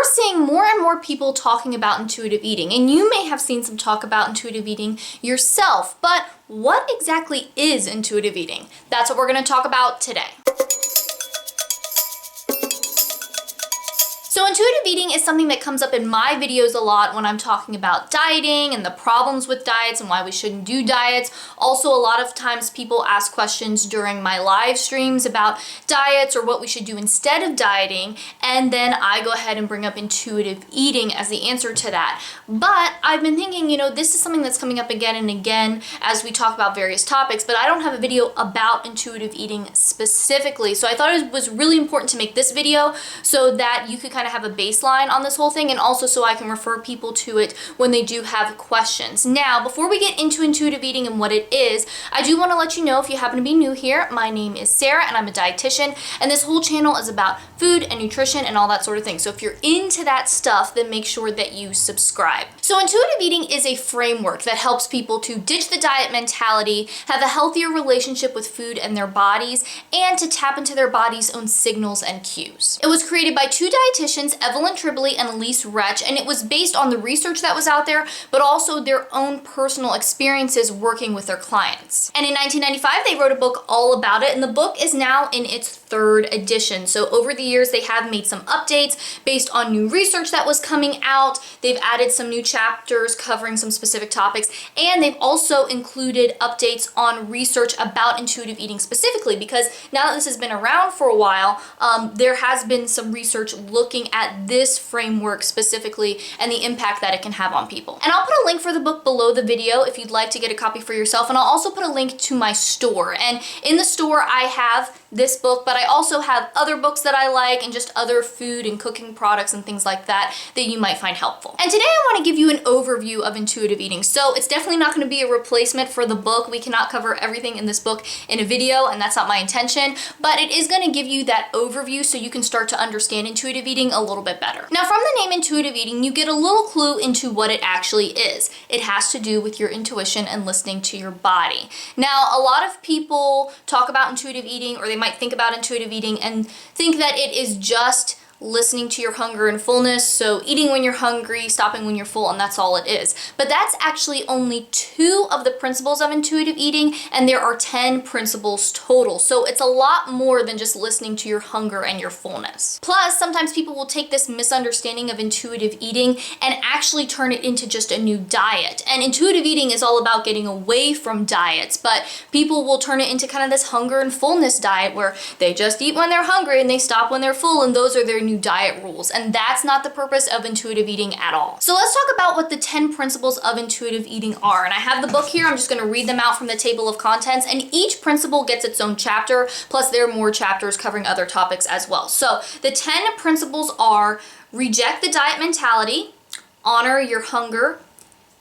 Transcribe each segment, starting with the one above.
we're seeing more and more people talking about intuitive eating, and you may have seen some talk about intuitive eating yourself, but what exactly is intuitive eating? That's what we're going to talk about today. So intuitive eating is something that comes up in my videos a lot when I'm talking about dieting and the problems with diets and why we shouldn't do diets. Also, a lot of times people ask questions during my live streams about diets or what we should do instead of dieting, and then I go ahead and bring up intuitive eating as the answer to that. But I've been thinking, this is something that's coming up again and again as we talk about various topics, but I don't have a video about intuitive eating specifically. So I thought it was really important to make this video so that you could kind of have a baseline on this whole thing, and also so I can refer people to it when they do have questions. Now, before we get into intuitive eating and what it is, I do want to let you know, if you happen to be new here, my name is Sarah and I'm a dietitian, and this whole channel is about food and nutrition and all that sort of thing. So if you're into that stuff, then make sure that you subscribe. So intuitive eating is a framework that helps people to ditch the diet mentality, have a healthier relationship with food and their bodies, and to tap into their body's own signals and cues. It was created by two dietitians, Evelyn Tribole and Elise Retch, and it was based on the research that was out there, but also their own personal experiences working with their clients. And in 1995, they wrote a book all about it, and the book is now in its third edition. So over the years, they have made some updates based on new research that was coming out. They've added some new chapters covering some specific topics, and they've also included updates on research about intuitive eating specifically, because now that this has been around for a while, there has been some research looking at this framework specifically and the impact that it can have on people. And I'll put a link for the book below the video if you'd like to get a copy for yourself, and I'll also put a link to my store. And in the store, I have this book, but I also have other books that I like and just other food and cooking products and things like that that you might find helpful. And today I want to give you an overview of intuitive eating. So it's definitely not going to be a replacement for the book. We cannot cover everything in this book in a video, and that's not my intention, but it is going to give you that overview so you can start to understand intuitive eating a little bit better. Now, from the name intuitive eating, you get a little clue into what it actually is. It has to do with your intuition and listening to your body. Now, a lot of people talk about intuitive eating, or they might think about intuitive eating and think that it is just listening to your hunger and fullness, so eating when you're hungry, stopping when you're full, and that's all it is. But that's actually only 2 of the principles of intuitive eating, and there are 10 principles total. So it's a lot more than just listening to your hunger and your fullness. Plus, sometimes people will take this misunderstanding of intuitive eating and actually turn it into just a new diet. And intuitive eating is all about getting away from diets, but people will turn it into kind of this hunger and fullness diet where they just eat when they're hungry and they stop when they're full, and those are their new diet rules, and that's not the purpose of intuitive eating at all. So let's talk about what the 10 principles of intuitive eating are, and I have the book here. I'm just going to read them out from the table of contents, and each principle gets its own chapter, plus there are more chapters covering other topics as well. So the 10 principles are: reject the diet mentality, honor your hunger,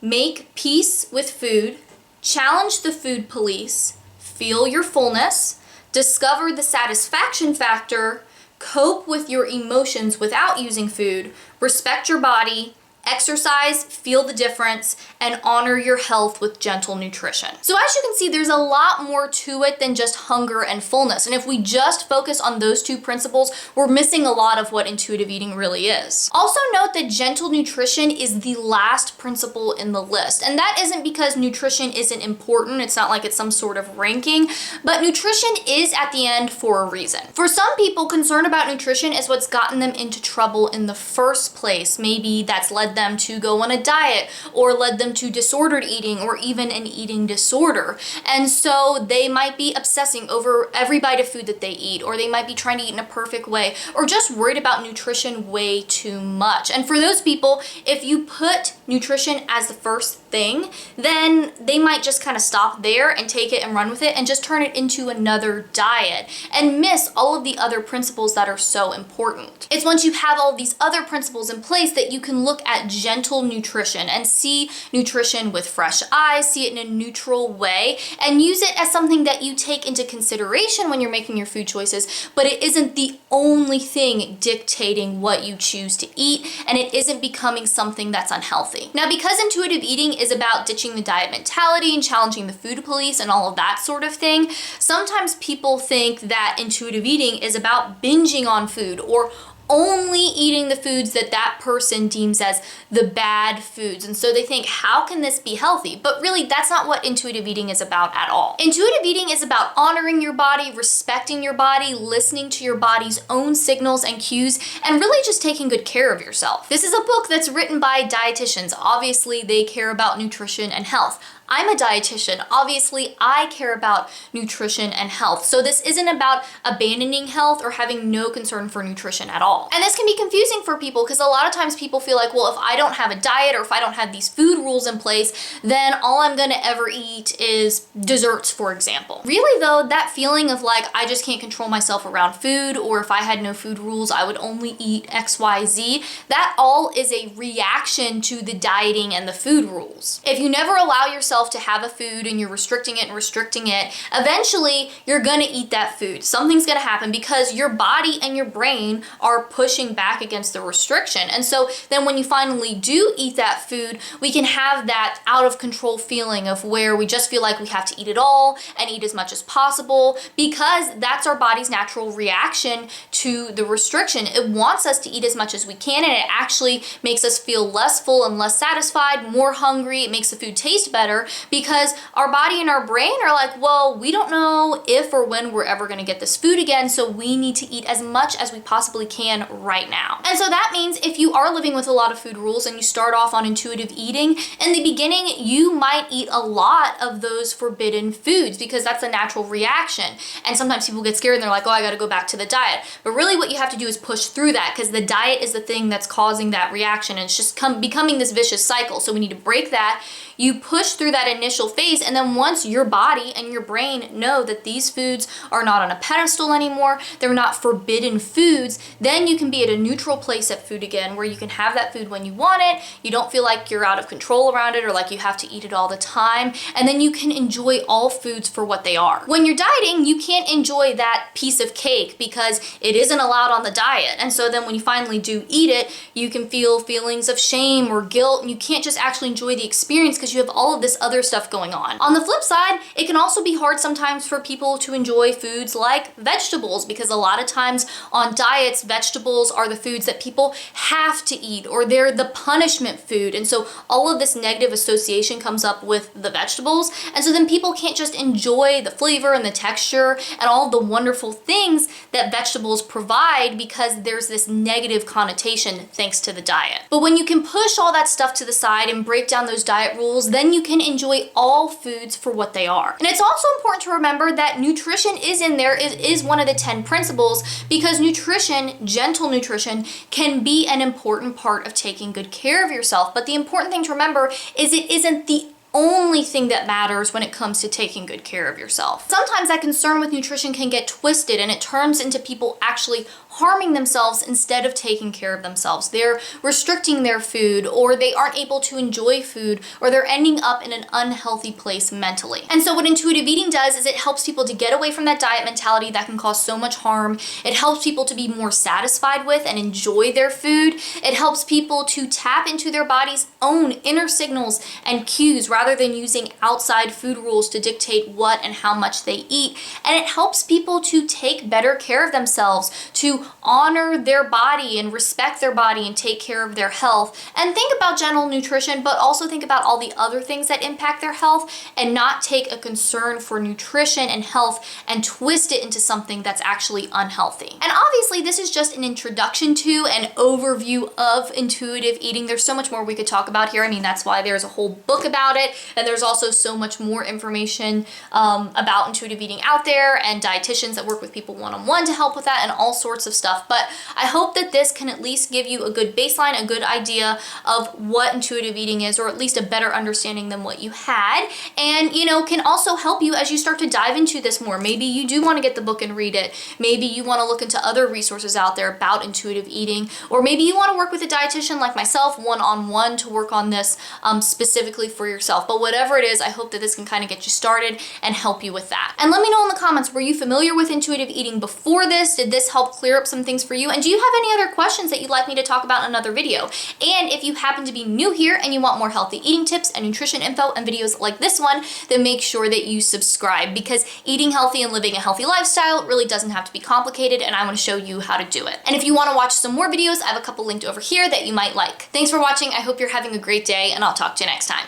make peace with food, challenge the food police, feel your fullness, discover the satisfaction factor, cope with your emotions without using food, respect your body, exercise, feel the difference, and honor your health with gentle nutrition. So as you can see, there's a lot more to it than just hunger and fullness. And if we just focus on those 2 principles, we're missing a lot of what intuitive eating really is. Also note that gentle nutrition is the last principle in the list. And that isn't because nutrition isn't important. It's not like it's some sort of ranking, but nutrition is at the end for a reason. For some people, concern about nutrition is what's gotten them into trouble in the first place. Maybe that's led them to go on a diet, or led them to disordered eating, or even an eating disorder. And so they might be obsessing over every bite of food that they eat, or they might be trying to eat in a perfect way, or just worried about nutrition way too much. And for those people, if you put nutrition as the first thing, then they might just kind of stop there and take it and run with it and just turn it into another diet and miss all of the other principles that are so important. It's once you have all of these other principles in place that you can look at gentle nutrition and see nutrition with fresh eyes, see it in a neutral way, and use it as something that you take into consideration when you're making your food choices, but it isn't the only thing dictating what you choose to eat, and it isn't becoming something that's unhealthy. Now, because intuitive eating is about ditching the diet mentality and challenging the food police and all of that sort of thing, sometimes people think that intuitive eating is about binging on food or only eating the foods that that person deems as the bad foods. And so they think, how can this be healthy? But really, that's not what intuitive eating is about at all. Intuitive eating is about honoring your body, respecting your body, listening to your body's own signals and cues, and really just taking good care of yourself. This is a book that's written by dietitians. Obviously, they care about nutrition and health. I'm a dietitian. Obviously, I care about nutrition and health. So this isn't about abandoning health or having no concern for nutrition at all. And this can be confusing for people because a lot of times people feel like, well, if I don't have a diet or if I don't have these food rules in place, then all I'm gonna ever eat is desserts, for example. Really though, that feeling of like, I just can't control myself around food, or if I had no food rules, I would only eat X, Y, Z, that all is a reaction to the dieting and the food rules. If you never allow yourself to have a food and you're restricting it, eventually you're gonna eat that food. Something's gonna happen because your body and your brain are pushing back against the restriction. And so then when you finally do eat that food, we can have that out of control feeling of where we just feel like we have to eat it all and eat as much as possible, because that's our body's natural reaction to the restriction. It wants us to eat as much as we can, and it actually makes us feel less full and less satisfied, more hungry. It makes the food taste better because our body and our brain are like, well, we don't know if or when we're ever gonna get this food again, so we need to eat as much as we possibly can right now. And so that means if you are living with a lot of food rules and you start off on intuitive eating, in the beginning, you might eat a lot of those forbidden foods because that's a natural reaction. And sometimes people get scared and they're like, oh, I gotta go back to the diet. But really what you have to do is push through that, because the diet is the thing that's causing that reaction, and it's just becoming this vicious cycle. So we need to break that. You push through that initial phase, and then once your body and your brain know that these foods are not on a pedestal anymore, they're not forbidden foods, then you can be at a neutral place at food again, where you can have that food when you want it, you don't feel like you're out of control around it or like you have to eat it all the time, and then you can enjoy all foods for what they are. When you're dieting, you can't enjoy that piece of cake because it isn't allowed on the diet, and so then when you finally do eat it, you can feel feelings of shame or guilt, and you can't just actually enjoy the experience because you have all of this other stuff going on. On the flip side, it can also be hard sometimes for people to enjoy foods like vegetables, because a lot of times on diets, vegetables are the foods that people have to eat, or they're the punishment food. And so all of this negative association comes up with the vegetables. And so then people can't just enjoy the flavor and the texture and all the wonderful things that vegetables provide because there's this negative connotation thanks to the diet. But when you can push all that stuff to the side and break down those diet rules, then you can enjoy all foods for what they are. And it's also important to remember that nutrition is in there. It is one of the 10 principles, because nutrition, gentle nutrition, can be an important part of taking good care of yourself. But the important thing to remember is it isn't the only thing that matters when it comes to taking good care of yourself. Sometimes that concern with nutrition can get twisted and it turns into people actually harming themselves instead of taking care of themselves. They're restricting their food, or they aren't able to enjoy food, or they're ending up in an unhealthy place mentally. And so what intuitive eating does is it helps people to get away from that diet mentality that can cause so much harm. It helps people to be more satisfied with and enjoy their food. It helps people to tap into their body's own inner signals and cues rather than using outside food rules to dictate what and how much they eat. And it helps people to take better care of themselves, to honor their body and respect their body and take care of their health, and think about gentle nutrition, but also think about all the other things that impact their health, and not take a concern for nutrition and health and twist it into something that's actually unhealthy. And obviously this is just an introduction to an overview of intuitive eating. There's so much more we could talk about here. I mean, that's why there's a whole book about it, and there's also so much more information about intuitive eating out there, and dietitians that work with people one-on-one to help with that, and all sorts of stuff. But I hope that this can at least give you a good baseline, a good idea of what intuitive eating is, or at least a better understanding than what you had, and can also help you as you start to dive into this more. Maybe you do want to get the book and read it. Maybe you want to look into other resources out there about intuitive eating, or maybe you want to work with a dietitian like myself one-on-one to work on this specifically for yourself. But whatever it is, I hope that this can kind of get you started and help you with that. And let me know in the comments, were you familiar with intuitive eating before this? Did this help clear up up some things for you. And do you have any other questions that you'd like me to talk about in another video? And if you happen to be new here and you want more healthy eating tips and nutrition info and videos like this one, then make sure that you subscribe, because eating healthy and living a healthy lifestyle really doesn't have to be complicated, and I want to show you how to do it. And if you want to watch some more videos, I have a couple linked over here that you might like. Thanks for watching. I hope you're having a great day, and I'll talk to you next time.